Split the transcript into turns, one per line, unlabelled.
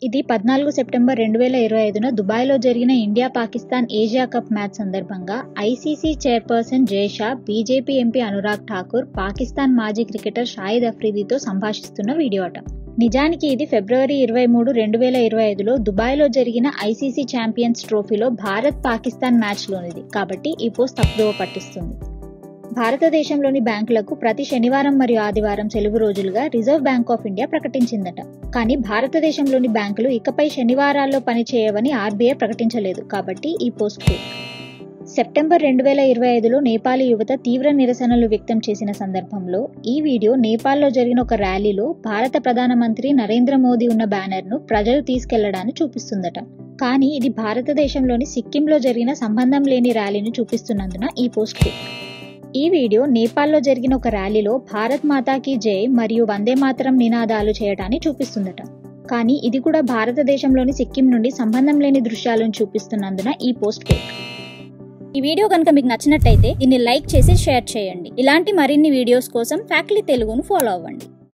ఇది 14 సెప్టెంబర్ 2025న దుబాయ్లో జరిగిన ఇండియా-పాకిస్తాన్ ఏషియా కప్ మ్యాచ్ సందర్భంగా ICC chairperson Jay Shah, BJP MP Anurag Thakur, Pakistan మాజీ క్రికెటర్ షాహిద్ అఫ్రిదీతో సంభాషిస్తున్న వీడియో అట. నిజానికి ఇది ఫిబ్రవరి 23, 2025లో దుబాయ్లో జరిగిన ఐసీసీ ఛాంపియన్స్ ట్రోఫీలో భారత్-పాకిస్తాన్ మ్యాచ్లోనిది కాబట్టి ఈ పోస్ట్ తప్పుదోవ పట్టిస్తుంది. భారతదేశంలోని బ్యాంకులకు ప్రతి శనివారం మరియు ఆదివారం సెలవు రోజులుగా రిజర్వ్ బ్యాంక్ ఆఫ్ ఇండియా ప్రకటించిందట. కానీ భారతదేశంలోని బ్యాంకులు ఇకపై శనివారాల్లో పనిచేయవని ఆర్బీఐ ప్రకటించలేదు కాబట్టి ఈ పోస్ట్ ఫేక్. సెప్టెంబర్ 2025లో నేపాలీ యువత తీవ్ర నిరసనలు వ్యక్తం చేసిన సందర్భంలో ఈ వీడియో నేపాల్లో జరిగిన ఒక ర్యాలీలో భారత ప్రధానమంత్రి నరేంద్ర మోదీ ఉన్న బ్యానర్ను ప్రజలు తీసుకెళ్లడాన్ని చూపిస్తుందట. కానీ ఇది భారతదేశంలోని సిక్కింలో జరిగిన సంబంధం లేని ర్యాలీని చూపిస్తున్నందున ఈ పోస్ట్ ఫేక్. ఈ వీడియో నేపాల్లో జరిగిన ఒక ర్యాలీలో భారత్ మాతాకి జై మరియు వందే మాతరం నినాదాలు చేయడాన్ని చూపిస్తుందట. కానీ ఇది కూడా భారతదేశంలోని సిక్కిం నుండి సంబంధం లేని దృశ్యాలను చూపిస్తున్నందున ఈ పోస్ట్ ఫేక్.
ఈ వీడియో కనుక మీకు నచ్చినట్టయితే దీన్ని లైక్ చేసి షేర్ చేయండి. ఇలాంటి మరిన్ని వీడియోస్ కోసం ఫ్యాక్ట్లీ తెలుగును ఫాలో అవ్వండి.